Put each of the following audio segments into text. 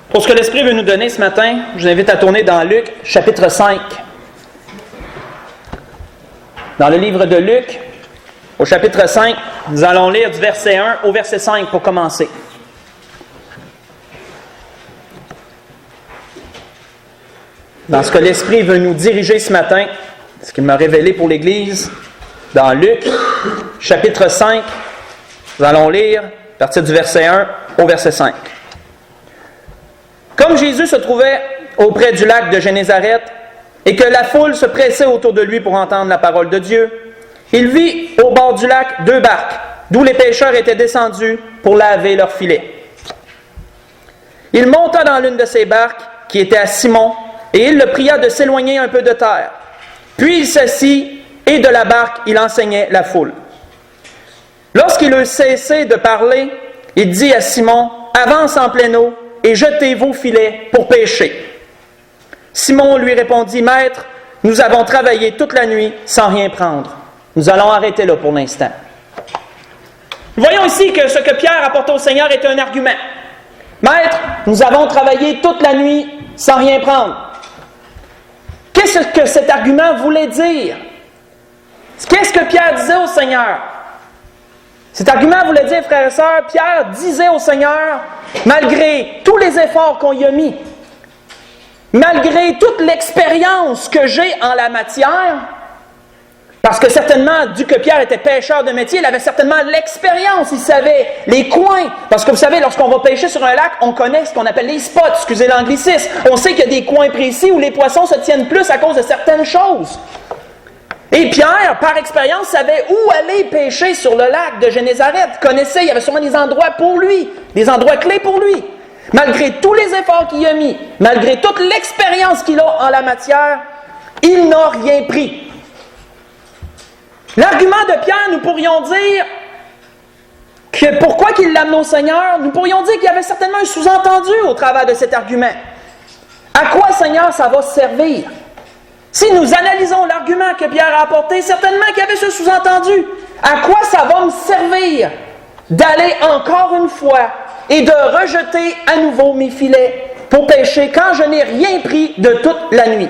Pour ce que l'Esprit veut nous donner ce matin, je vous invite à tourner dans Luc, chapitre 5. Dans le livre de Luc, au chapitre 5, nous allons lire du verset 1 au verset 5 pour commencer. Dans ce que l'Esprit veut nous diriger ce matin, ce qu'il m'a révélé pour l'Église, dans Luc, chapitre 5, nous allons lire à partir du verset 1 au verset 5. Comme Jésus se trouvait auprès du lac de Génézareth et que la foule se pressait autour de lui pour entendre la parole de Dieu, il vit au bord du lac 2 barques, d'où les pêcheurs étaient descendus pour laver leurs filets. Il monta dans l'une de ces barques, qui était à Simon, et il le pria de s'éloigner un peu de terre. Puis il s'assit, et de la barque il enseignait la foule. Lorsqu'il eut cessé de parler, il dit à Simon, « Avance en pleine eau, et jetez vos filets pour pêcher. » Simon lui répondit, « Maître, nous avons travaillé toute la nuit sans rien prendre. » Nous allons arrêter là pour l'instant. Nous voyons ici que ce que Pierre apporte au Seigneur est un argument. « Maître, nous avons travaillé toute la nuit sans rien prendre. » Qu'est-ce que cet argument voulait dire? Qu'est-ce que Pierre disait au Seigneur? Cet argument voulait dire, frères et sœurs, Pierre disait au Seigneur, malgré tous les efforts qu'on y a mis, malgré toute l'expérience que j'ai en la matière, parce que certainement, vu que Pierre était pêcheur de métier, il avait certainement l'expérience, il savait les coins. Parce que vous savez, lorsqu'on va pêcher sur un lac, on connaît ce qu'on appelle les spots, excusez l'anglicisme. On sait qu'il y a des coins précis où les poissons se tiennent plus à cause de certaines choses. Et Pierre, par expérience, savait où aller pêcher sur le lac de Génézareth. Connaissait, il y avait sûrement des endroits pour lui, des endroits clés pour lui. Malgré tous les efforts qu'il a mis, malgré toute l'expérience qu'il a en la matière, il n'a rien pris. L'argument de Pierre, nous pourrions dire que pourquoi qu'il l'amène au Seigneur, nous pourrions dire qu'il y avait certainement un sous-entendu au travers de cet argument. À quoi, Seigneur, ça va servir? Si nous analysons l'argument que Pierre a apporté, certainement qu'il y avait ce sous-entendu. À quoi ça va me servir d'aller encore une fois et de rejeter à nouveau mes filets pour pêcher quand je n'ai rien pris de toute la nuit?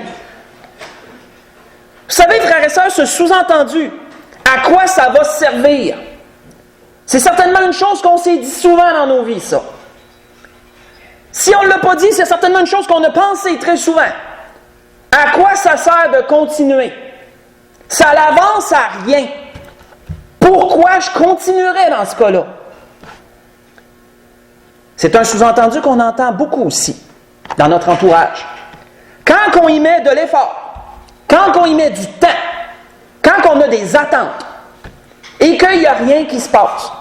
Vous savez, frères et sœurs, ce sous-entendu, à quoi ça va servir? C'est certainement une chose qu'on s'est dit souvent dans nos vies, ça. Si on ne l'a pas dit, c'est certainement une chose qu'on a pensé très souvent. À quoi ça sert de continuer? Ça n'avance à rien. Pourquoi je continuerais dans ce cas-là? C'est un sous-entendu qu'on entend beaucoup aussi dans notre entourage. Quand on y met de l'effort, quand on y met du temps, quand on a des attentes, et qu'il n'y a rien qui se passe,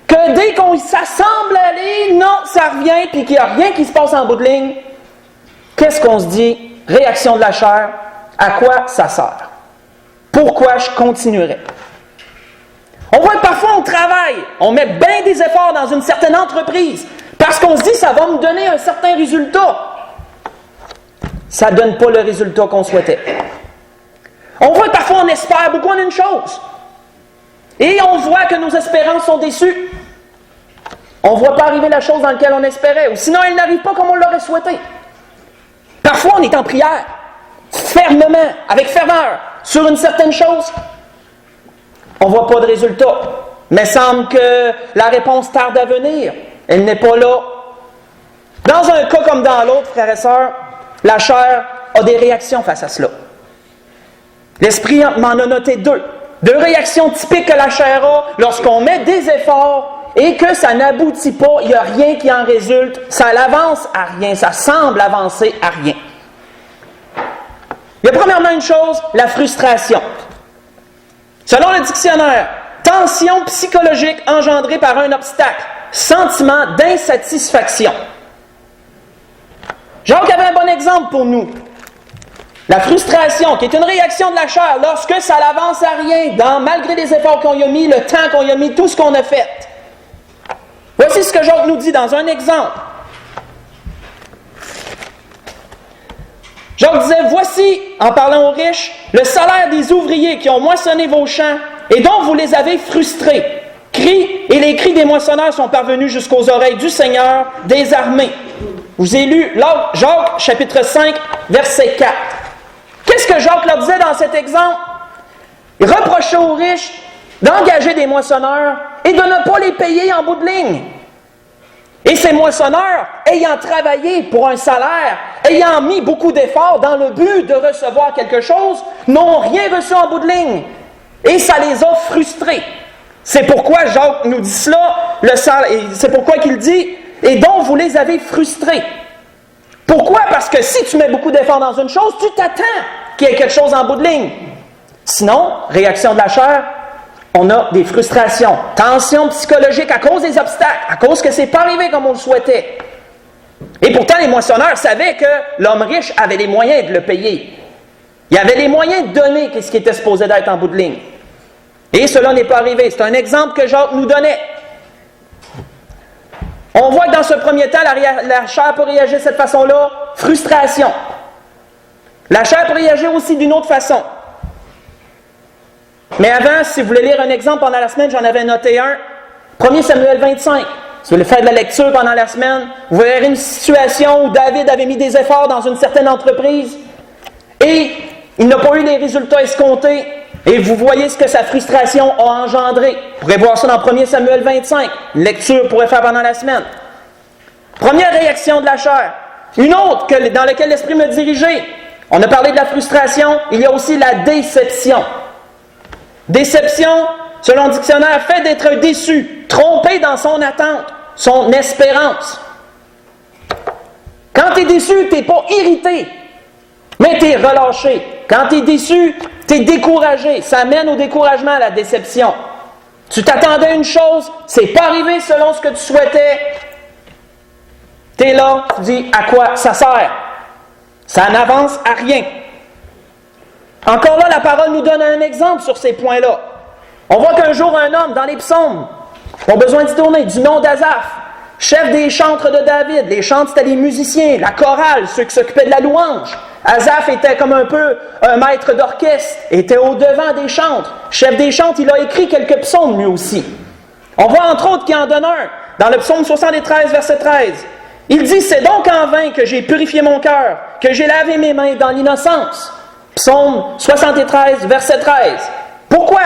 que dès qu'on ça semble aller, non, ça revient, puis qu'il n'y a rien qui se passe en bout de ligne, qu'est-ce qu'on se dit? Réaction de la chair, à quoi ça sert? Pourquoi je continuerai? On voit que parfois on travaille, on met bien des efforts dans une certaine entreprise, parce qu'on se dit ça va me donner un certain résultat. Ça ne donne pas le résultat qu'on souhaitait. On voit que parfois on espère beaucoup en une chose, et on voit que nos espérances sont déçues. On ne voit pas arriver la chose dans laquelle on espérait, ou sinon elle n'arrive pas comme on l'aurait souhaité. Parfois, on est en prière, fermement, avec ferveur, sur une certaine chose. On ne voit pas de résultat. Mais semble que la réponse tarde à venir. Elle n'est pas là. Dans un cas comme dans l'autre, frères et sœurs, la chair a des réactions face à cela. L'Esprit m'en a noté 2. 2 réactions typiques que la chair a lorsqu'on met des efforts et que ça n'aboutit pas, il n'y a rien qui en résulte, ça n'avance à rien, ça semble avancer à rien. Il y a premièrement une chose, la frustration. Selon le dictionnaire, tension psychologique engendrée par un obstacle, sentiment d'insatisfaction. Jacques avait un bon exemple pour nous. La frustration, qui est une réaction de la chair lorsque ça n'avance à rien, malgré les efforts qu'on y a mis, le temps qu'on y a mis, tout ce qu'on a fait. Voici ce que Jacques nous dit dans un exemple. Jacques disait, voici, en parlant aux riches, le salaire des ouvriers qui ont moissonné vos champs et dont vous les avez frustrés. Cris et les cris des moissonneurs sont parvenus jusqu'aux oreilles du Seigneur des armées. Je vous ai lu Jacques chapitre 5, verset 4. Qu'est-ce que Jacques leur disait dans cet exemple? Il reprochait aux riches d'engager des moissonneurs et de ne pas les payer en bout de ligne. Et ces moissonneurs, ayant travaillé pour un salaire, ayant mis beaucoup d'efforts dans le but de recevoir quelque chose, n'ont rien reçu en bout de ligne. Et ça les a frustrés. C'est pourquoi Jacques nous dit cela, c'est pourquoi qu'il dit « Et donc vous les avez frustrés ». Pourquoi? Parce que si tu mets beaucoup d'efforts dans une chose, tu t'attends qu'il y ait quelque chose en bout de ligne. Sinon, réaction de la chair, on a des frustrations, tensions psychologiques à cause des obstacles, à cause que c'est pas arrivé comme on le souhaitait. Et pourtant, les moissonneurs savaient que l'homme riche avait les moyens de le payer. Il avait les moyens de donner ce qui était supposé d'être en bout de ligne. Et cela n'est pas arrivé. C'est un exemple que Jacques nous donnait. On voit que dans ce premier temps, la chair peut réagir de cette façon-là, frustration. La chair peut réagir aussi d'une autre façon. Mais avant, si vous voulez lire un exemple pendant la semaine, j'en avais noté un. 1 Samuel 25. Si vous voulez faire de la lecture pendant la semaine, vous verrez une situation où David avait mis des efforts dans une certaine entreprise et il n'a pas eu les résultats escomptés. Et vous voyez ce que sa frustration a engendré. Vous pourrez voir ça dans 1 Samuel 25. Une lecture vous pourrez faire pendant la semaine. Première réaction de la chair. Une autre dans laquelle l'esprit m'a dirigé. On a parlé de la frustration. Il y a aussi la déception. Déception, selon le dictionnaire, fait d'être déçu, trompé dans son attente, son espérance. Quand tu es déçu, tu n'es pas irrité, mais tu es relâché. Quand tu es déçu, tu es découragé. Ça amène au découragement, la déception. Tu t'attendais à une chose, c'est pas arrivé selon ce que tu souhaitais. Tu es là, tu dis à quoi ça sert? Ça n'avance à rien. Encore là, la parole nous donne un exemple sur ces points-là. On voit qu'un jour, un homme dans les psaumes, pas besoin d'y tourner, du nom d'Asaph, chef des chantres de David. Les chantres, c'était les musiciens, la chorale, ceux qui s'occupaient de la louange. Asaph était comme un peu un maître d'orchestre, était au-devant des chantres. Chef des chantres, il a écrit quelques psaumes lui aussi. On voit entre autres qu'il en donne un, dans le psaume 73, verset 13. Il dit « C'est donc en vain que j'ai purifié mon cœur, que j'ai lavé mes mains dans l'innocence. » Psaume 73, verset 13. Pourquoi?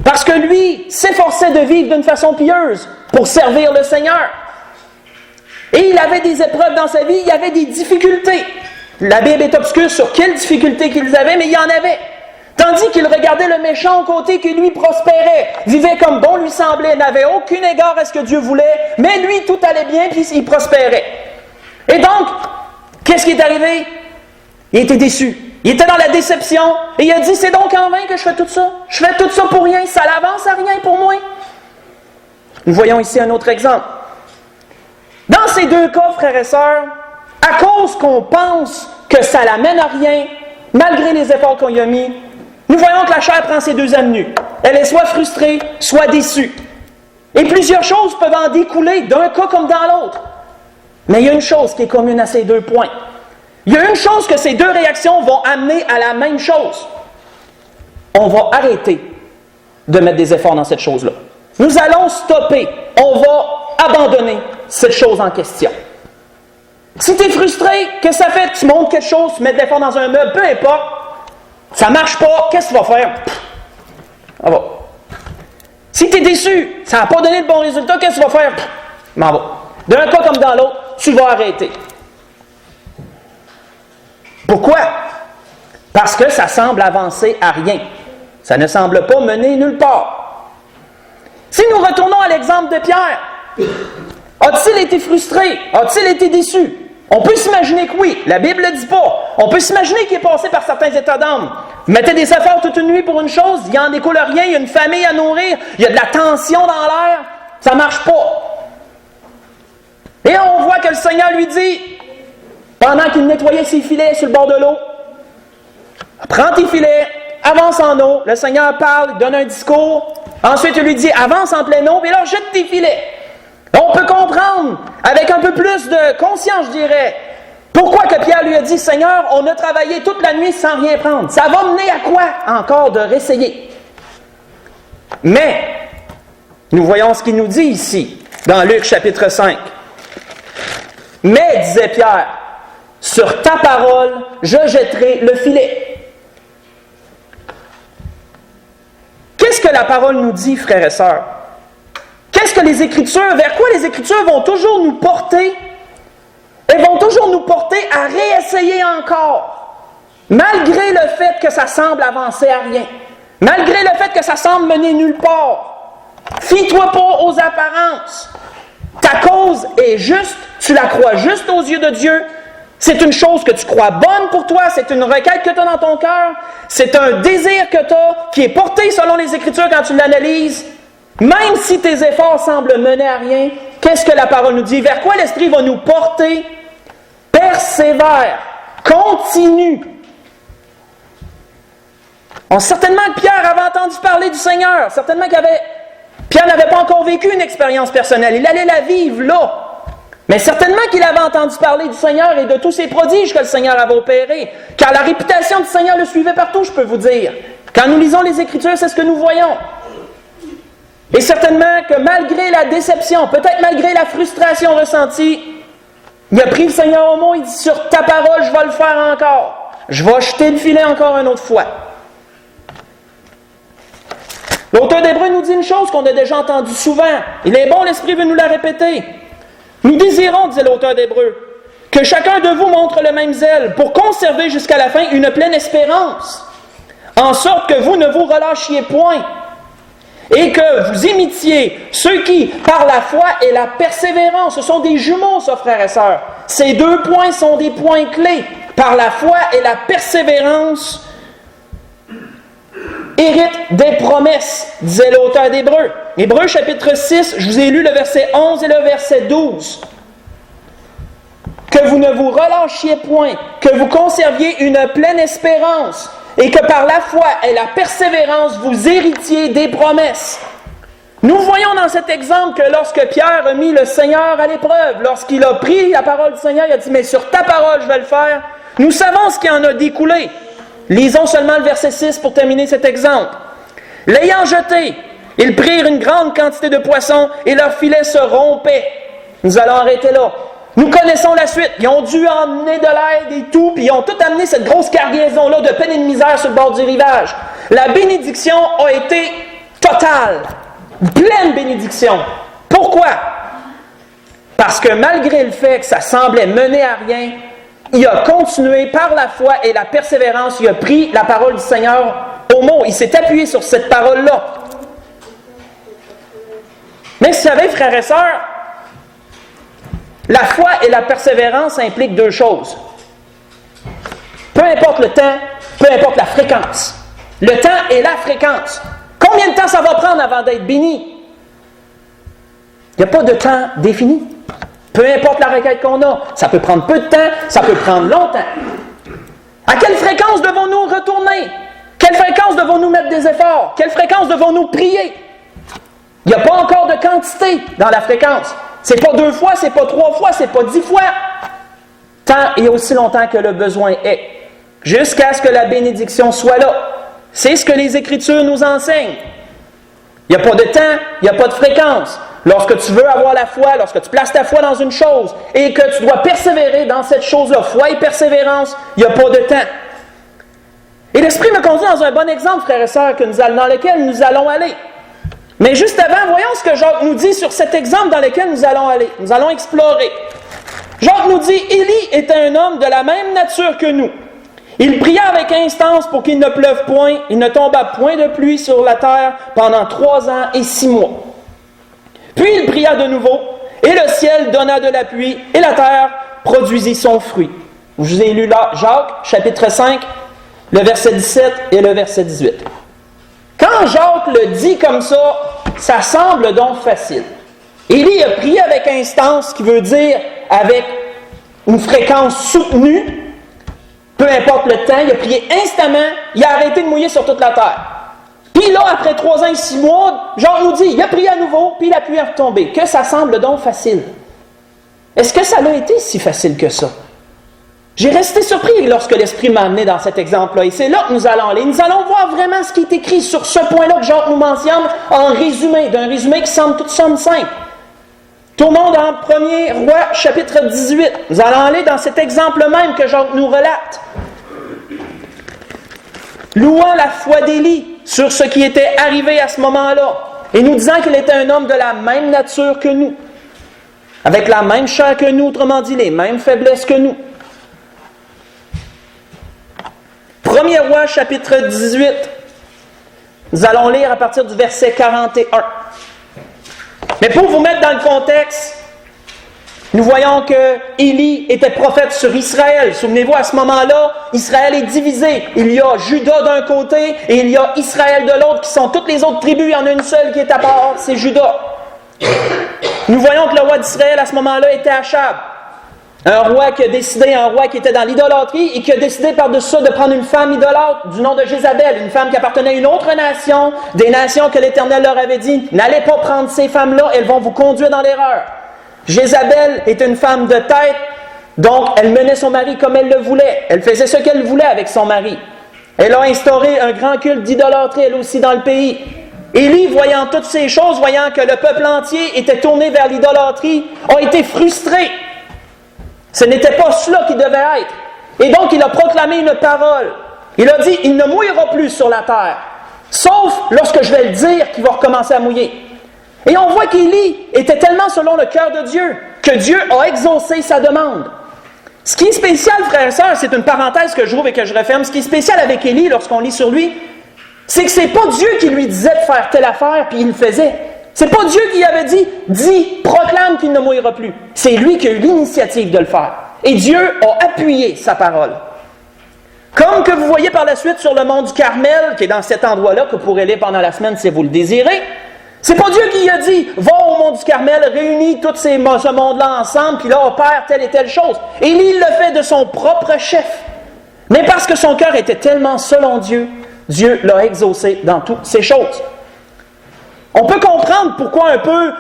Parce que lui s'efforçait de vivre d'une façon pieuse pour servir le Seigneur. Et il avait des épreuves dans sa vie, il y avait des difficultés. La Bible est obscure sur quelles difficultés qu'ils avaient, mais il y en avait. Tandis qu'il regardait le méchant au côté qui lui prospérait, vivait comme bon lui semblait, n'avait aucun égard à ce que Dieu voulait, mais lui tout allait bien puis il prospérait. Et donc, qu'est-ce qui est arrivé? Il était déçu. Il était dans la déception et il a dit, c'est donc en vain que je fais tout ça. Je fais tout ça pour rien, ça n'avance à rien pour moi. Nous voyons ici un autre exemple. Dans ces deux cas, frères et sœurs, à cause qu'on pense que ça l'amène à rien, malgré les efforts qu'on y a mis, nous voyons que la chair prend ces deux avenues. Elle est soit frustrée, soit déçue. Et plusieurs choses peuvent en découler d'un cas comme dans l'autre. Mais il y a une chose qui est commune à ces deux points. Il y a une chose que ces deux réactions vont amener à la même chose. On va arrêter de mettre des efforts dans cette chose-là. Nous allons stopper. On va abandonner cette chose en question. Si tu es frustré, qu'est-ce que ça fait? Tu montes quelque chose, tu mets de l'effort dans un meuble, peu importe. Ça ne marche pas, qu'est-ce que tu vas faire? Ça va. Si tu es déçu, ça n'a pas donné de bons résultats, qu'est-ce que tu vas faire? M'en va. D'un cas comme dans l'autre, tu vas arrêter. Pourquoi? Parce que ça semble avancer à rien. Ça ne semble pas mener nulle part. Si nous retournons à l'exemple de Pierre, a-t-il été frustré? A-t-il été déçu? On peut s'imaginer que oui, la Bible ne le dit pas. On peut s'imaginer qu'il est passé par certains états d'âme. Il mettait des efforts toute une nuit pour une chose, il n'en découle rien, il y a une famille à nourrir, il y a de la tension dans l'air, ça ne marche pas. Et on voit que le Seigneur lui dit, pendant qu'il nettoyait ses filets sur le bord de l'eau, prends tes filets, avance en eau, le Seigneur parle, il donne un discours, ensuite il lui dit, avance en pleine eau, et alors jette tes filets. On peut comprendre, avec un peu plus de conscience, je dirais, pourquoi que Pierre lui a dit, Seigneur, on a travaillé toute la nuit sans rien prendre. Ça va mener à quoi encore de réessayer? Mais, nous voyons ce qu'il nous dit ici, dans Luc chapitre 5. Mais, disait Pierre, sur ta parole, je jetterai le filet. Qu'est-ce que la parole nous dit, frères et sœurs? Qu'est-ce que les Écritures, vers quoi les Écritures vont toujours nous porter? Elles vont toujours nous porter à réessayer encore, malgré le fait que ça semble avancer à rien, malgré le fait que ça semble mener nulle part. Fie-toi pas aux apparences. Ta cause est juste, tu la crois juste aux yeux de Dieu. C'est une chose que tu crois bonne pour toi, c'est une requête que tu as dans ton cœur, c'est un désir que tu as, qui est porté selon les Écritures quand tu l'analyses. Même si tes efforts semblent mener à rien, qu'est-ce que la parole nous dit? Vers quoi l'Esprit va nous porter? Persévère, continue. Certainement que Pierre avait entendu parler du Seigneur, certainement Pierre n'avait pas encore vécu une expérience personnelle, il allait la vivre là. Mais certainement qu'il avait entendu parler du Seigneur et de tous ces prodiges que le Seigneur avait opérés, car la réputation du Seigneur le suivait partout, je peux vous dire. Quand nous lisons les Écritures, c'est ce que nous voyons. Et certainement que malgré la déception, peut-être malgré la frustration ressentie, il a pris le Seigneur au mot, il dit « Sur ta parole, je vais le faire encore. Je vais jeter le filet encore une autre fois. » L'auteur d'Hébreux nous dit une chose qu'on a déjà entendue souvent. Il est bon, l'Esprit veut nous la répéter. Nous désirons, disait l'auteur d'Hébreux, que chacun de vous montre le même zèle pour conserver jusqu'à la fin une pleine espérance, en sorte que vous ne vous relâchiez point et que vous imitiez ceux qui, par la foi et la persévérance, ce sont des jumeaux, ça, frères et sœurs. Ces deux points sont des points clés. Par la foi et la persévérance, hérite des promesses, disait l'auteur d'Hébreux. Hébreux chapitre 6, je vous ai lu le verset 11 et le verset 12. Que vous ne vous relâchiez point, que vous conserviez une pleine espérance, et que par la foi et la persévérance, vous héritiez des promesses. Nous voyons dans cet exemple que lorsque Pierre a mis le Seigneur à l'épreuve, lorsqu'il a pris la parole du Seigneur, il a dit « Mais sur ta parole, je vais le faire », nous savons ce qui en a découlé. Lisons seulement le verset 6 pour terminer cet exemple. « L'ayant jeté, ils prirent une grande quantité de poissons et leur filet se rompait. » Nous allons arrêter là. Nous connaissons la suite. Ils ont dû emmener de l'aide et tout, puis ils ont tout amené cette grosse cargaison-là de peine et de misère sur le bord du rivage. La bénédiction a été totale. Pleine bénédiction. Pourquoi? Parce que malgré le fait que ça semblait mener à rien, il a continué par la foi et la persévérance, il a pris la parole du Seigneur au mot. Il s'est appuyé sur cette parole-là. Mais vous savez, frères et sœurs, la foi et la persévérance impliquent deux choses. Peu importe le temps, peu importe la fréquence. Le temps et la fréquence. Combien de temps ça va prendre avant d'être béni? Il n'y a pas de temps défini. Peu importe la requête qu'on a. Ça peut prendre peu de temps, ça peut prendre longtemps. À quelle fréquence devons-nous retourner? Quelle fréquence devons-nous mettre des efforts? Quelle fréquence devons-nous prier? Il n'y a pas encore de quantité dans la fréquence. C'est pas 2 fois, c'est pas 3 fois, c'est pas 10 fois. Tant et aussi longtemps que le besoin est. Jusqu'à ce que la bénédiction soit là. C'est ce que les Écritures nous enseignent. Il n'y a pas de temps, il n'y a pas de fréquence. Lorsque tu veux avoir la foi, lorsque tu places ta foi dans une chose et que tu dois persévérer dans cette chose-là, foi et persévérance, il n'y a pas de temps. Et l'Esprit me conduit dans un bon exemple, frères et sœurs, dans lequel nous allons aller. Mais juste avant, voyons ce que Jacques nous dit sur cet exemple dans lequel nous allons aller. Nous allons explorer. Jacques nous dit, Élie était un homme de la même nature que nous. Il pria avec instance pour qu'il ne pleuve point, il ne tomba point de pluie sur la terre pendant 3 ans et 6 mois. Puis il pria de nouveau, et le ciel donna de la pluie, et la terre produisit son fruit. Je vous ai lu là, Jacques, chapitre 5, le verset 17 et le verset 18. Quand Jacques le dit comme ça semble donc facile. Élie a prié avec instance, ce qui veut dire avec une fréquence soutenue. Peu importe le temps, il a prié instamment, il a arrêté de mouiller sur toute la terre. Puis là, après 3 ans et 6 mois, Jacques nous dit, il a prié à nouveau, puis la pluie est retombée. Que ça semble donc facile. Est-ce que ça a été si facile que ça? J'ai resté surpris lorsque l'Esprit m'a amené dans cet exemple-là. Et c'est là que nous allons aller. Nous allons voir vraiment ce qui est écrit sur ce point-là que Jacques nous mentionne en résumé, d'un résumé qui semble tout simple. Tournons dans 1er Roi, chapitre 18. Nous allons aller dans cet exemple même que Jacques nous relate. Louant la foi d'Élie sur ce qui était arrivé à ce moment-là, et nous disant qu'il était un homme de la même nature que nous, avec la même chair que nous, autrement dit, les mêmes faiblesses que nous. 1er Roi, chapitre 18. Nous allons lire à partir du verset 41. Mais pour vous mettre dans le contexte, nous voyons que Élie était prophète sur Israël. Souvenez-vous, à ce moment-là, Israël est divisé. Il y a Juda d'un côté et il y a Israël de l'autre, qui sont toutes les autres tribus. Il y en a une seule qui est à part, c'est Juda. Nous voyons que le roi d'Israël, à ce moment-là, était Achab. Un roi qui était dans l'idolâtrie et qui a décidé par-dessus ça de prendre une femme idolâtre du nom de Jézabel, une femme qui appartenait à une autre nation, des nations que l'Éternel leur avait dit, n'allez pas prendre ces femmes-là, elles vont vous conduire dans l'erreur. Jézabel est une femme de tête, donc elle menait son mari comme elle le voulait. Elle faisait ce qu'elle voulait avec son mari. Elle a instauré un grand culte d'idolâtrie, elle aussi, dans le pays. Élie, voyant toutes ces choses, voyant que le peuple entier était tourné vers l'idolâtrie, a été frustré. Ce n'était pas cela qui devait être. Et donc, il a proclamé une parole. Il a dit, il ne mouillera plus sur la terre, sauf lorsque je vais le dire qu'il va recommencer à mouiller. Et on voit qu'Élie était tellement selon le cœur de Dieu, que Dieu a exaucé sa demande. Ce qui est spécial, frères et sœurs, c'est une parenthèse que j'ouvre et que je referme, ce qui est spécial avec Élie, lorsqu'on lit sur lui, c'est que c'est pas Dieu qui lui disait de faire telle affaire, puis il le faisait. C'est pas Dieu qui avait dit, dis, proclame qu'il ne mouillera plus. C'est lui qui a eu l'initiative de le faire. Et Dieu a appuyé sa parole. Comme que vous voyez par la suite sur le mont du Carmel, qui est dans cet endroit-là, que vous pourrez lire pendant la semaine si vous le désirez, c'est pas Dieu qui a dit, va au mont du Carmel, réunis tout ce monde-là ensemble, puis là, opère telle et telle chose. Élie, il le fait de son propre chef. Mais parce que son cœur était tellement selon Dieu, Dieu l'a exaucé dans toutes ces choses. On peut comprendre pourquoi un peu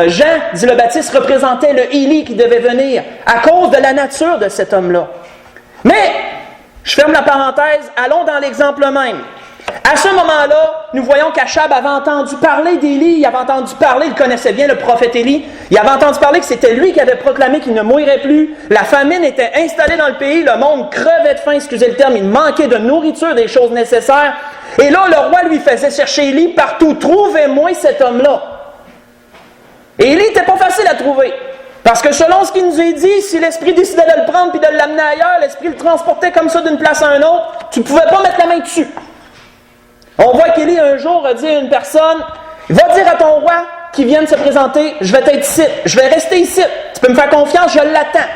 Jean, dit le Baptiste, représentait le Élie qui devait venir à cause de la nature de cet homme-là. Mais, je ferme la parenthèse, allons dans l'exemple même. À ce moment-là, nous voyons qu'Achab avait entendu parler d'Élie, il avait entendu parler, il connaissait bien le prophète Élie, il avait entendu parler que c'était lui qui avait proclamé qu'il ne mourrait plus, la famine était installée dans le pays, le monde crevait de faim, excusez le terme, il manquait de nourriture, des choses nécessaires. Et là, le roi lui faisait chercher Élie partout, trouvez-moi cet homme-là. Et Élie n'était pas facile à trouver. Parce que selon ce qu'il nous est dit, si l'Esprit décidait de le prendre puis de l'amener ailleurs, l'Esprit le transportait comme ça d'une place à une autre, tu ne pouvais pas mettre la main dessus. On voit qu'Élie un jour a dit à une personne, va dire à ton roi qui vient de se présenter, je vais être ici, je vais rester ici, tu peux me faire confiance, je l'attends.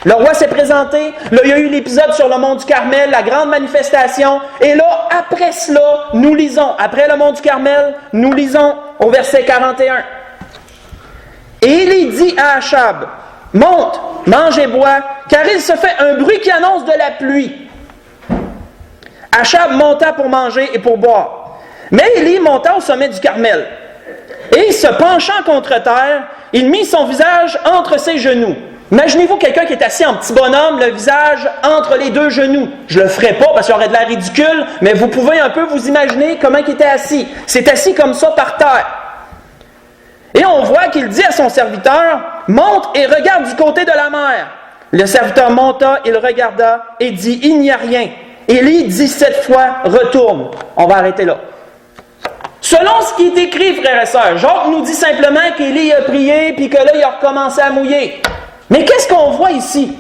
Le roi s'est présenté, là il y a eu l'épisode sur le mont du Carmel, la grande manifestation, et là, après cela, nous lisons, après le mont du Carmel, nous lisons au verset 41. Et Élie dit à Achab, monte, mange et bois, car il se fait un bruit qui annonce de la pluie. Achab monta pour manger et pour boire. Mais Élie monta au sommet du Carmel. Et se penchant contre terre, il mit son visage entre ses genoux. Imaginez-vous quelqu'un qui est assis en petit bonhomme, le visage entre les deux genoux. Je ne le ferai pas parce qu'il aurait de l'air ridicule, mais vous pouvez un peu vous imaginer comment il était assis. C'est assis comme ça par terre. Et on voit qu'il dit à son serviteur, monte et regarde du côté de la mer. Le serviteur monta, il regarda et dit, il n'y a rien. Élie dit 7 fois, retourne. On va arrêter là. Selon ce qui est écrit, frères et sœurs, Jacques nous dit simplement qu'Élie a prié puis que là, il a recommencé à mouiller. Mais qu'est-ce qu'on voit ici?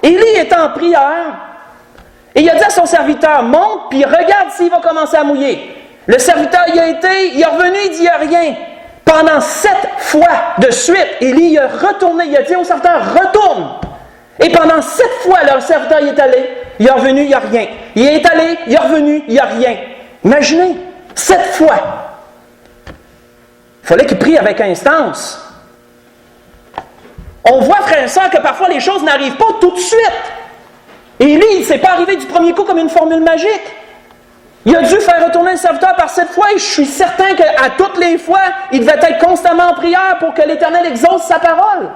Élie est en prière et il a dit à son serviteur, monte puis regarde s'il va commencer à mouiller. Le serviteur y a été, il est revenu, il dit, il n'y a rien. Pendant 7 fois de suite, Élie a retourné, il a dit au serviteur, retourne. Et pendant 7 fois, le serviteur y est allé, il est revenu, il n'y a rien. Il est allé, il est revenu, il n'y a rien. Imaginez, 7 fois. Il fallait qu'il prie avec instance. On voit, frères et sœurs, que parfois les choses n'arrivent pas tout de suite. Élie, il ne s'est pas arrivé du premier coup comme une formule magique. Il a dû faire retourner le serviteur par 7 fois et je suis certain qu'à toutes les fois, il devait être constamment en prière pour que l'Éternel exauce sa parole.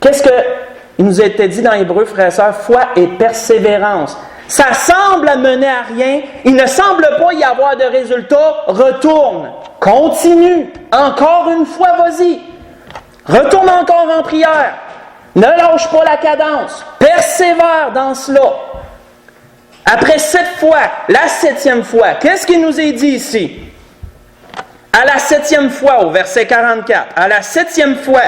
Qu'est-ce qu'il nous a été dit dans Hébreux, frères et sœurs? Foi et persévérance. Ça semble mener à rien. Il ne semble pas y avoir de résultat. Retourne. Continue. Encore une fois, vas-y. Retourne encore en prière. Ne lâche pas la cadence. Persévère dans cela. Après 7 fois, la 7e fois, qu'est-ce qu'il nous est dit ici? À la 7e fois, au verset 44, à la 7e fois,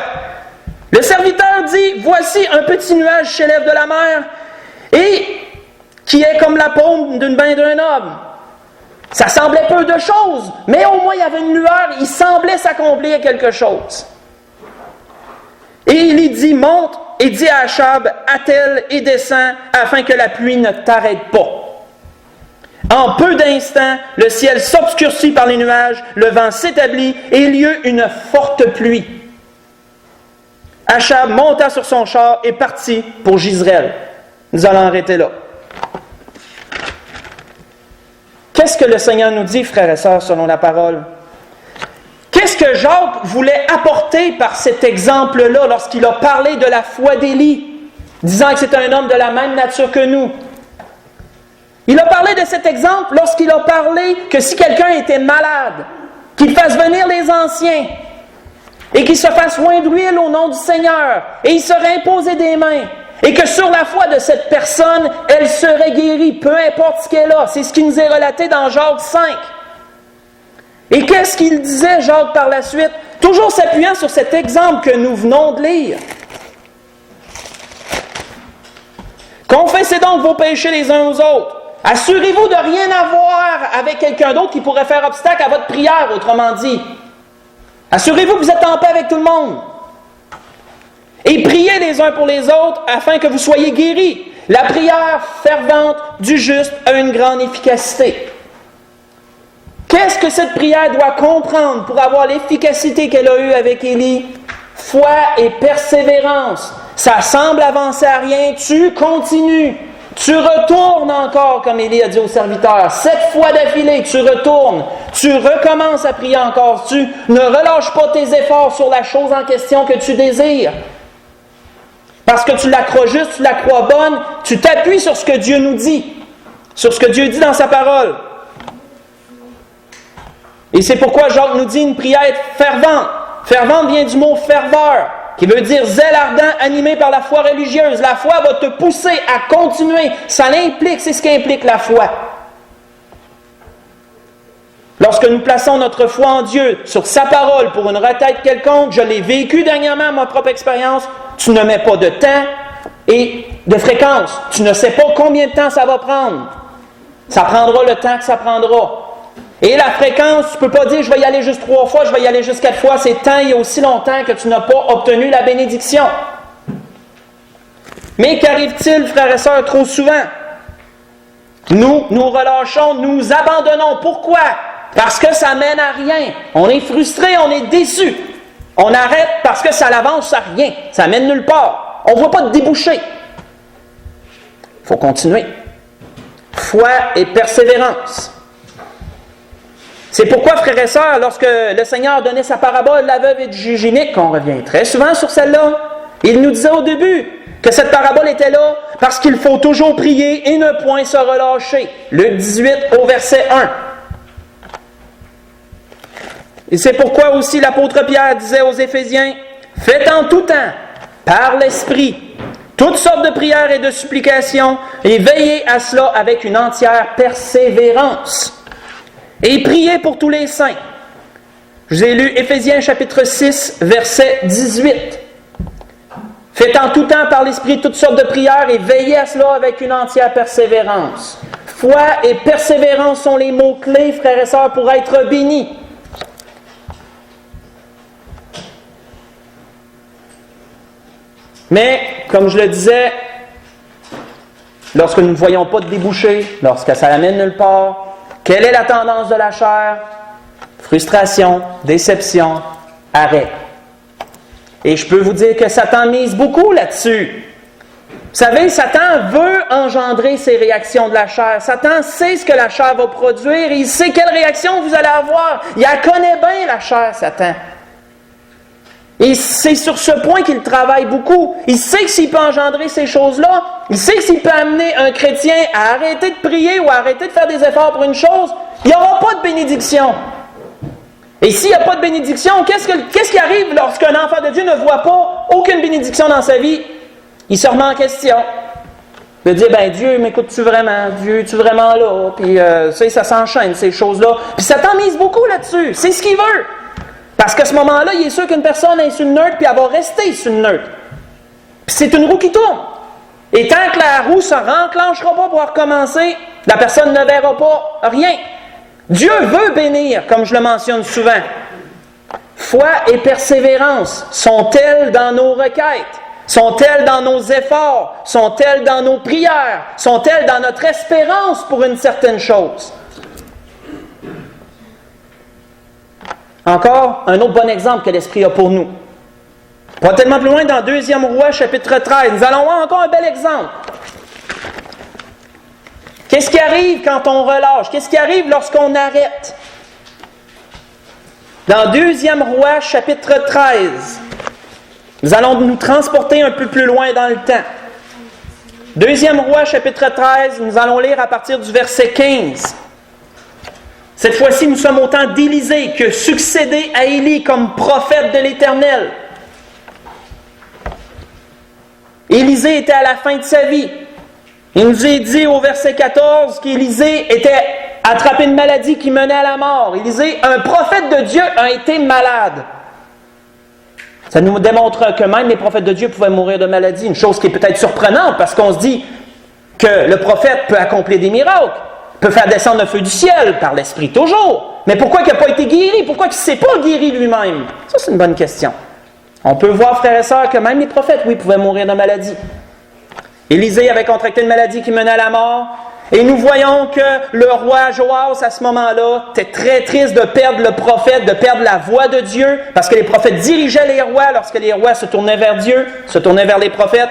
le serviteur dit, « Voici un petit nuage s'élève de la mer, et qui est comme la paume d'une main d'un homme. » Ça semblait peu de choses, mais au moins il y avait une lueur, il semblait s'accomplir quelque chose. Et il y dit, « Monte et dis à Achab, attelle et descends, afin que la pluie ne t'arrête pas. » En peu d'instants, le ciel s'obscurcit par les nuages, le vent s'établit et il y eut une forte pluie. Achab monta sur son char et partit pour Jezreel. Nous allons arrêter là. Qu'est-ce que le Seigneur nous dit, frères et sœurs, selon la parole? Qu'est-ce que Jacques voulait apporter par cet exemple-là lorsqu'il a parlé de la foi d'Élie, disant que c'est un homme de la même nature que nous? Il a parlé de cet exemple lorsqu'il a parlé que si quelqu'un était malade, qu'il fasse venir les anciens et qu'il se fasse oindre d'huile au nom du Seigneur et il serait imposé des mains et que sur la foi de cette personne, elle serait guérie, peu importe ce qu'elle a. C'est ce qui nous est relaté dans Jacques 5. Et qu'est-ce qu'il disait, Jacques, par la suite? Toujours s'appuyant sur cet exemple que nous venons de lire. Confessez donc vos péchés les uns aux autres. Assurez-vous de rien avoir avec quelqu'un d'autre qui pourrait faire obstacle à votre prière, autrement dit. Assurez-vous que vous êtes en paix avec tout le monde. Et priez les uns pour les autres afin que vous soyez guéris. La prière fervente du juste a une grande efficacité. Qu'est-ce que cette prière doit comprendre pour avoir l'efficacité qu'elle a eue avec Élie? Foi et persévérance. Ça semble avancer à rien, tu continues. Tu retournes encore, comme Élie a dit au serviteur, 7 fois d'affilée, tu retournes, tu recommences à prier encore, tu ne relâches pas tes efforts sur la chose en question que tu désires. Parce que tu la crois juste, tu la crois bonne, tu t'appuies sur ce que Dieu nous dit, sur ce que Dieu dit dans sa parole. Et c'est pourquoi Jacques nous dit une prière fervente. Fervente vient du mot ferveur, qui veut dire zèle ardent animé par la foi religieuse. La foi va te pousser à continuer. Ça l'implique, c'est ce qu'implique la foi. Lorsque nous plaçons notre foi en Dieu, sur sa parole, pour une requête quelconque, je l'ai vécu dernièrement, ma propre expérience, tu ne mets pas de temps et de fréquence. Tu ne sais pas combien de temps ça va prendre. Ça prendra le temps que ça prendra. Et la fréquence, tu ne peux pas dire, je vais y aller juste 3 fois, je vais y aller juste 4 fois. C'est tant et aussi longtemps que tu n'as pas obtenu la bénédiction. Mais qu'arrive-t-il, frères et sœurs, trop souvent? Nous relâchons, nous abandonnons. Pourquoi? Parce que ça mène à rien. On est frustré, on est déçu. On arrête parce que ça n'avance à rien. Ça mène nulle part. On ne voit pas de débouché. Il faut continuer. Foi et persévérance. C'est pourquoi, frères et sœurs, lorsque le Seigneur donnait sa parabole, la veuve et du génique, on revient très souvent sur celle-là, il nous disait au début que cette parabole était là parce qu'il faut toujours prier et ne point se relâcher. Luc 18 au verset 1. Et c'est pourquoi aussi l'apôtre Pierre disait aux Éphésiens, « Faites en tout temps, par l'Esprit, toutes sortes de prières et de supplications, et veillez à cela avec une entière persévérance. » Et priez pour tous les saints. Je vous ai lu Éphésiens chapitre 6, verset 18. Faites en tout temps par l'Esprit toutes sortes de prières et veillez à cela avec une entière persévérance. Foi et persévérance sont les mots-clés, frères et sœurs, pour être bénis. Mais, comme je le disais, lorsque nous ne voyons pas de débouché, lorsque ça n'amène nulle part, quelle est la tendance de la chair? Frustration, déception, arrêt. Et je peux vous dire que Satan mise beaucoup là-dessus. Vous savez, Satan veut engendrer ces réactions de la chair. Satan sait ce que la chair va produire et il sait quelle réaction vous allez avoir. Il la connaît bien, la chair, Satan. Et c'est sur ce point qu'il travaille beaucoup. Il sait que s'il peut engendrer ces choses-là, il sait que s'il peut amener un chrétien à arrêter de prier ou à arrêter de faire des efforts pour une chose, il n'y aura pas de bénédiction. Et s'il n'y a pas de bénédiction, qu'est-ce qui arrive lorsqu'un enfant de Dieu ne voit pas aucune bénédiction dans sa vie? Il se remet en question. Il dit, Dieu, m'écoutes-tu vraiment? Dieu, es-tu vraiment là? Puis, ça s'enchaîne, ces choses-là. Puis, Satan mise beaucoup là-dessus. C'est ce qu'il veut. Parce qu'à ce moment-là, il est sûr qu'une personne est sur une neutre, puis elle va rester sur une neutre. Puis, c'est une roue qui tourne. Et tant que la roue ne se renclenchera pas pour recommencer, la personne ne verra pas rien. Dieu veut bénir, comme je le mentionne souvent. Foi et persévérance sont-elles dans nos requêtes? Sont-elles dans nos efforts? Sont-elles dans nos prières? Sont-elles dans notre espérance pour une certaine chose? Encore un autre bon exemple que l'Esprit a pour nous. Pas tellement plus loin dans 2 Rois, chapitre 13. Nous allons voir encore un bel exemple. Qu'est-ce qui arrive quand on relâche? Qu'est-ce qui arrive lorsqu'on arrête? Dans 2 Rois, chapitre 13, nous allons nous transporter un peu plus loin dans le temps. 2 Rois, chapitre 13, nous allons lire à partir du verset 15. Cette fois-ci, nous sommes au temps d'Élisée, qui a succédé à Élie comme prophète de l'Éternel. Élisée était à la fin de sa vie. Il nous est dit au verset 14 qu'Élisée était attrapé d'une maladie qui menait à la mort. Élisée, un prophète de Dieu, a été malade. Ça nous démontre que même les prophètes de Dieu pouvaient mourir de maladie. Une chose qui est peut-être surprenante, parce qu'on se dit que le prophète peut accomplir des miracles, peut faire descendre le feu du ciel, par l'Esprit toujours. Mais pourquoi il n'a pas été guéri? Pourquoi il ne s'est pas guéri lui-même? Ça, c'est une bonne question. On peut voir, frères et sœurs, que même les prophètes, oui, pouvaient mourir de maladie. Élisée avait contracté une maladie qui menait à la mort. Et nous voyons que le roi Joas, à ce moment-là, était très triste de perdre le prophète, de perdre la voix de Dieu, parce que les prophètes dirigeaient les rois lorsque les rois se tournaient vers Dieu, se tournaient vers les prophètes.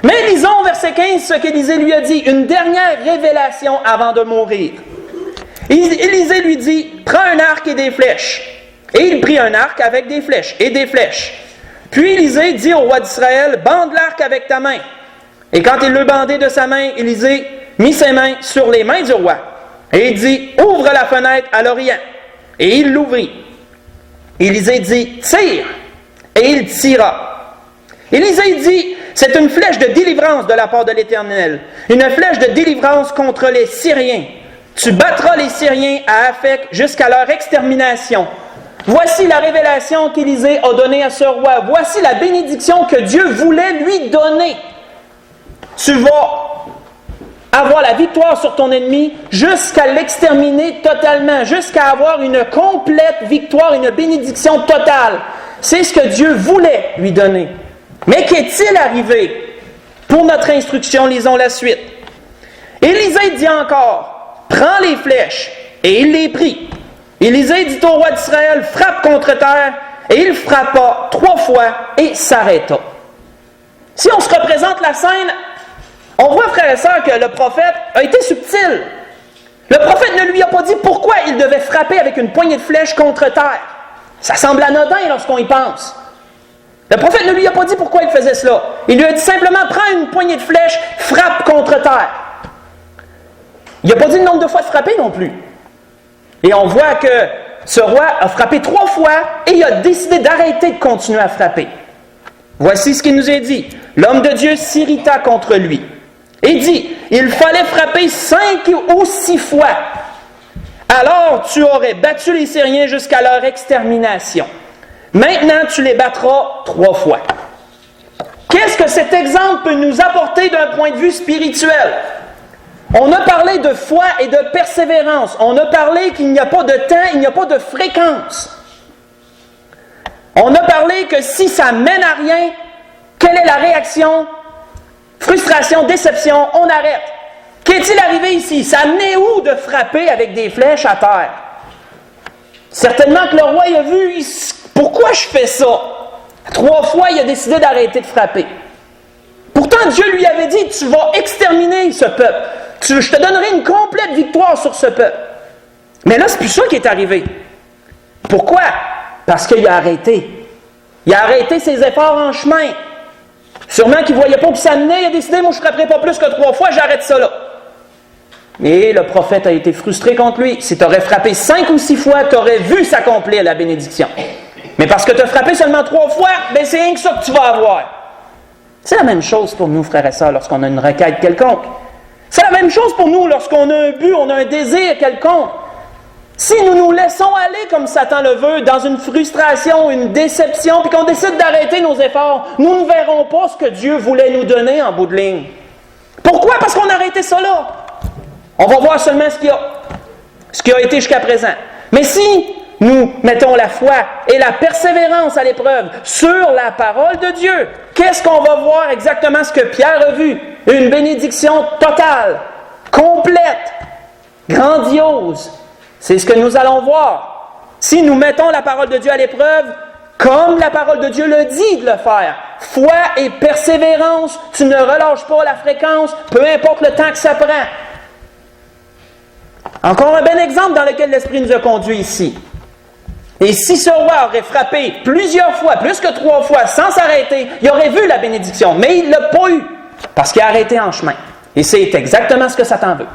Mais lisons, verset 15, ce qu'Élisée lui a dit, une dernière révélation avant de mourir. Élisée lui dit, prends un arc et des flèches. Et il prit un arc avec des flèches et des flèches. Puis Élisée dit au roi d'Israël, bande l'arc avec ta main. Et quand il le bandait de sa main, Élisée mit ses mains sur les mains du roi. Et il dit, ouvre la fenêtre à l'Orient. Et il l'ouvrit. Élisée dit, tire. Et il tira. Élisée dit, c'est une flèche de délivrance de la part de l'Éternel. Une flèche de délivrance contre les Syriens. Tu battras les Syriens à Aphek jusqu'à leur extermination. Voici la révélation qu'Élisée a donnée à ce roi. Voici la bénédiction que Dieu voulait lui donner. Tu vas avoir la victoire sur ton ennemi jusqu'à l'exterminer totalement, jusqu'à avoir une complète victoire, une bénédiction totale. C'est ce que Dieu voulait lui donner. Mais qu'est-il arrivé? Pour notre instruction, lisons la suite. Élisée dit encore, prends les flèches, et il les prit. Élisée dit au roi d'Israël, frappe contre terre, et il frappa 3 fois et s'arrêta. Si on se représente la scène, on voit, frères et sœurs, que le prophète a été subtil. Le prophète ne lui a pas dit pourquoi il devait frapper avec une poignée de flèches contre terre. Ça semble anodin lorsqu'on y pense. Le prophète ne lui a pas dit pourquoi il faisait cela. Il lui a dit simplement, prends une poignée de flèches, frappe contre terre. Il n'a pas dit le nombre de fois de frapper non plus. Et on voit que ce roi a frappé 3 fois et il a décidé d'arrêter de continuer à frapper. Voici ce qu'il nous est dit. L'homme de Dieu s'irrita contre lui et dit, il fallait frapper 5 ou 6 fois. Alors tu aurais battu les Syriens jusqu'à leur extermination. Maintenant tu les battras 3 fois. Qu'est-ce que cet exemple peut nous apporter d'un point de vue spirituel? On a parlé de foi et de persévérance. On a parlé qu'il n'y a pas de temps, il n'y a pas de fréquence. On a parlé que si ça mène à rien, quelle est la réaction? Frustration, déception, on arrête. Qu'est-il arrivé ici? Ça amenait où de frapper avec des flèches à terre? Certainement que le roi il a vu, pourquoi je fais ça? 3 fois, il a décidé d'arrêter de frapper. Pourtant, Dieu lui avait dit, tu vas exterminer ce peuple. Je te donnerai une complète victoire sur ce peuple. Mais là, c'est plus ça qui est arrivé. Pourquoi? Parce qu'il a arrêté. Il a arrêté ses efforts en chemin. Sûrement qu'il ne voyait pas où ça menait. Il a décidé, moi je ne frapperai pas plus que 3 fois, j'arrête ça là. Et le prophète a été frustré contre lui. Si tu aurais frappé 5 ou 6 fois, tu aurais vu s'accomplir la bénédiction. Mais parce que tu as frappé seulement 3 fois, ben c'est rien que ça que tu vas avoir. C'est la même chose pour nous, frères et sœurs, lorsqu'on a une requête quelconque. C'est la même chose pour nous lorsqu'on a un but, on a un désir quelconque. Si nous nous laissons aller comme Satan le veut, dans une frustration, une déception, puis qu'on décide d'arrêter nos efforts, nous ne verrons pas ce que Dieu voulait nous donner en bout de ligne. Pourquoi? Parce qu'on a arrêté ça là. On va voir seulement ce qui a été jusqu'à présent. Mais si nous mettons la foi et la persévérance à l'épreuve sur la parole de Dieu, qu'est-ce qu'on va voir exactement ce que Pierre a vu? Une bénédiction totale, complète, grandiose. C'est ce que nous allons voir. Si nous mettons la parole de Dieu à l'épreuve, comme la parole de Dieu le dit de le faire, foi et persévérance, tu ne relâches pas la fréquence, peu importe le temps que ça prend. Encore un bel exemple dans lequel l'Esprit nous a conduits ici. Et si ce roi aurait frappé plusieurs fois, plus que 3 fois, sans s'arrêter, il aurait vu la bénédiction, mais il ne l'a pas eu, parce qu'il a arrêté en chemin. Et c'est exactement ce que Satan veut.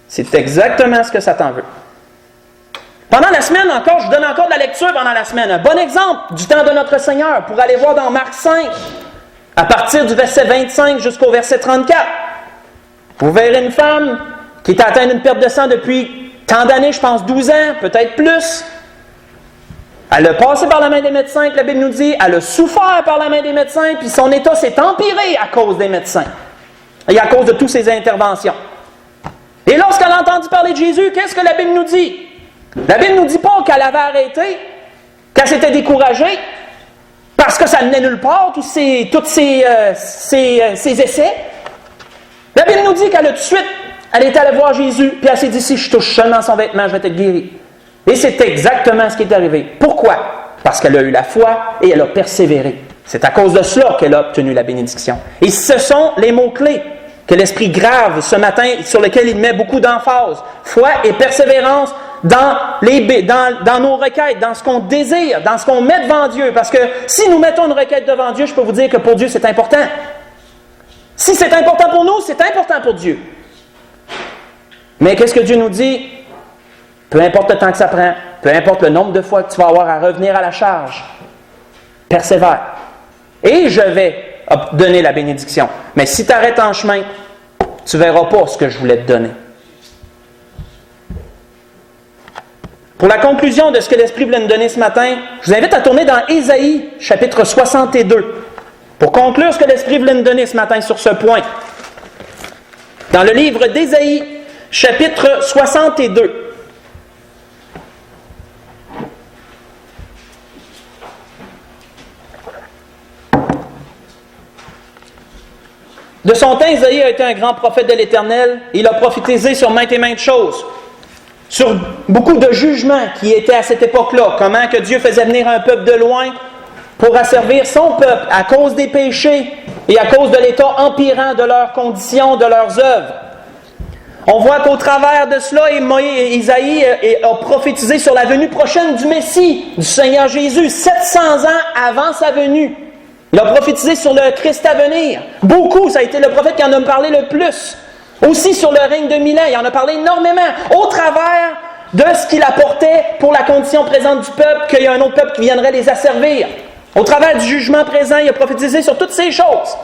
C'est exactement ce que Satan veut. Pendant la semaine encore, je vous donne encore de la lecture pendant la semaine. Un bon exemple du temps de notre Seigneur, pour aller voir dans Marc 5, à partir du verset 25 jusqu'au verset 34. Vous verrez une femme qui est atteinte d'une perte de sang depuis tant d'années, je pense 12 ans, peut-être plus. Elle a passé par la main des médecins, que la Bible nous dit, elle a souffert par la main des médecins, puis son état s'est empiré à cause des médecins et à cause de toutes ces interventions. Et lorsqu'elle a entendu parler de Jésus, qu'est-ce que la Bible nous dit? La Bible ne nous dit pas qu'elle avait arrêté, qu'elle s'était découragée, parce que ça ne venait nulle part, tous ces essais. La Bible nous dit qu'elle a tout de suite, elle est allée voir Jésus, puis elle s'est dit, si je touche seulement son vêtement, je vais être guérie. Et c'est exactement ce qui est arrivé. Pourquoi? Parce qu'elle a eu la foi et elle a persévéré. C'est à cause de cela qu'elle a obtenu la bénédiction. Et ce sont les mots-clés que l'Esprit grave ce matin, sur lesquels il met beaucoup d'emphase. Foi et persévérance dans nos requêtes, dans ce qu'on désire, dans ce qu'on met devant Dieu. Parce que si nous mettons une requête devant Dieu, je peux vous dire que pour Dieu, c'est important. Si c'est important pour nous, c'est important pour Dieu. Mais qu'est-ce que Dieu nous dit? Peu importe le temps que ça prend, peu importe le nombre de fois que tu vas avoir à revenir à la charge, persévère. Et je vais donner la bénédiction. Mais si tu arrêtes en chemin, tu ne verras pas ce que je voulais te donner. Pour la conclusion de ce que l'Esprit voulait nous donner ce matin, je vous invite à tourner dans Ésaïe, chapitre 62, pour conclure ce que l'Esprit voulait nous donner ce matin sur ce point. Dans le livre d'Ésaïe, chapitre 62. De son temps, Isaïe a été un grand prophète de l'Éternel. Il a prophétisé sur maintes et maintes choses, sur beaucoup de jugements qui étaient à cette époque-là. Comment que Dieu faisait venir un peuple de loin pour asservir son peuple à cause des péchés et à cause de l'état empirant de leurs conditions, de leurs œuvres. On voit qu'au travers de cela, Isaïe a prophétisé sur la venue prochaine du Messie, du Seigneur Jésus, 700 ans avant sa venue. Il a prophétisé sur le Christ à venir. Beaucoup, ça a été le prophète qui en a parlé le plus. Aussi sur le règne de 1000 ans, il en a parlé énormément. Au travers de ce qu'il apportait pour la condition présente du peuple, qu'il y a un autre peuple qui viendrait les asservir. Au travers du jugement présent, il a prophétisé sur toutes ces choses.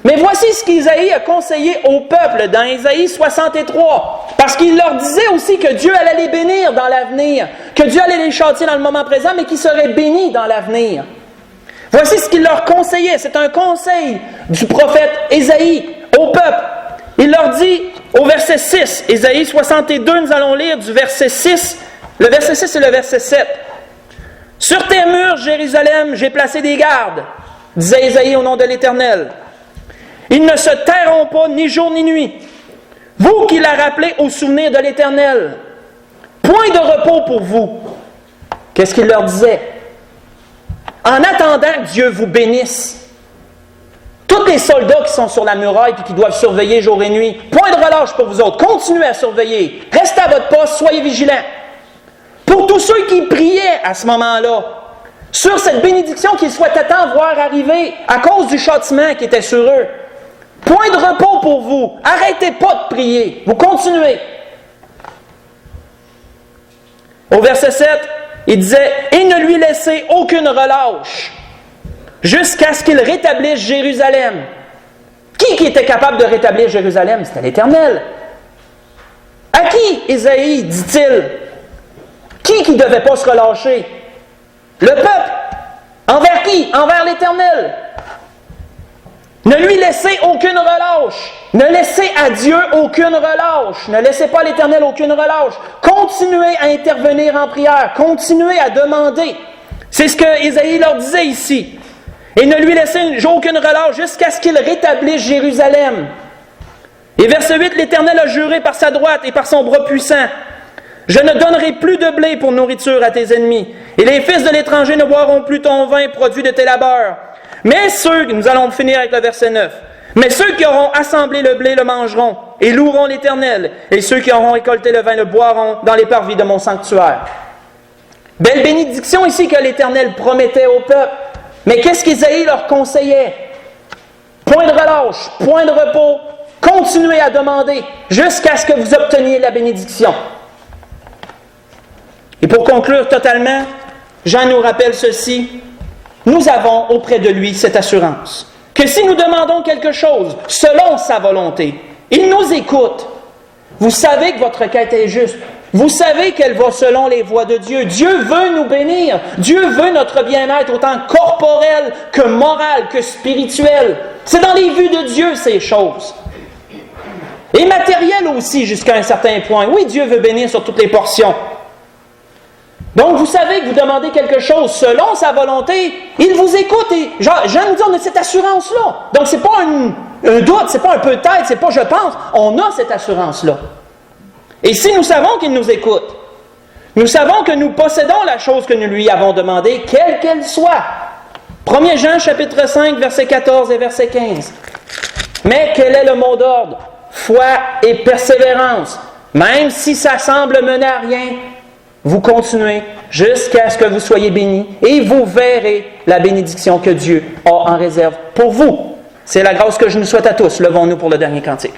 Mais voici ce qu'Isaïe a conseillé au peuple dans Ésaïe 63. Parce qu'il leur disait aussi que Dieu allait les bénir dans l'avenir, que Dieu allait les châtier dans le moment présent, mais qu'ils seraient bénis dans l'avenir. Voici ce qu'il leur conseillait. C'est un conseil du prophète Ésaïe au peuple. Il leur dit au verset 6, Ésaïe 62, nous allons lire du verset 6, le verset 6 et le verset 7. « Sur tes murs, Jérusalem, j'ai placé des gardes, disait Ésaïe au nom de l'Éternel. Ils ne se tairont pas ni jour ni nuit. Vous qui la rappelez au souvenir de l'Éternel, point de repos pour vous. » Qu'est-ce qu'il leur disait? En attendant que Dieu vous bénisse, tous les soldats qui sont sur la muraille et qui doivent surveiller jour et nuit, point de relâche pour vous autres, continuez à surveiller, restez à votre poste, soyez vigilants. Pour tous ceux qui priaient à ce moment-là, sur cette bénédiction qu'ils souhaitaient tant voir arriver à cause du châtiment qui était sur eux. Point de repos pour vous. Arrêtez pas de prier. Vous continuez. Au verset 7, il disait « Et ne lui laissez aucune relâche jusqu'à ce qu'il rétablisse Jérusalem. » Qui était capable de rétablir Jérusalem? C'était l'Éternel. À qui, Ésaïe, dit-il? Qui ne devait pas se relâcher? Le peuple. Envers qui? Envers l'Éternel. Ne lui laissez aucune relâche. Ne laissez à Dieu aucune relâche. Ne laissez pas à l'Éternel aucune relâche. Continuez à intervenir en prière. Continuez à demander. C'est ce que Ésaïe leur disait ici. Et ne lui laissez aucune relâche jusqu'à ce qu'il rétablisse Jérusalem. Et verset 8, l'Éternel a juré par sa droite et par son bras puissant. Je ne donnerai plus de blé pour nourriture à tes ennemis. Et les fils de l'étranger ne boiront plus ton vin produit de tes labeurs. Mais nous allons finir avec le verset 9. Mais ceux qui auront assemblé le blé le mangeront et loueront l'Éternel. Et ceux qui auront récolté le vin le boiront dans les parvis de mon sanctuaire. Belle bénédiction ici que l'Éternel promettait au peuple. Mais qu'est-ce qu'Ésaïe leur conseillait? Point de relâche, point de repos, continuez à demander jusqu'à ce que vous obteniez la bénédiction. Et pour conclure totalement, Jean nous rappelle ceci. Nous avons auprès de lui cette assurance que si nous demandons quelque chose selon sa volonté, il nous écoute. Vous savez que votre quête est juste. Vous savez qu'elle va selon les voies de Dieu. Dieu veut nous bénir. Dieu veut notre bien-être autant corporel que moral, que spirituel. C'est dans les vues de Dieu ces choses. Et matériel aussi jusqu'à un certain point. Oui, Dieu veut bénir sur toutes les portions. Donc, vous savez que vous demandez quelque chose selon sa volonté, il vous écoute. Et Jean nous dit, on a cette assurance-là. Donc, ce n'est pas un doute, ce n'est pas un peut-être, ce n'est pas je pense. On a cette assurance-là. Et si nous savons qu'il nous écoute, nous savons que nous possédons la chose que nous lui avons demandée, quelle qu'elle soit. 1 Jean, chapitre 5, verset 14 et verset 15. Mais quel est le mot d'ordre? Foi et persévérance. Même si ça semble mener à rien, vous continuez jusqu'à ce que vous soyez bénis et vous verrez la bénédiction que Dieu a en réserve pour vous. C'est la grâce que je nous souhaite à tous. Levons-nous pour le dernier cantique.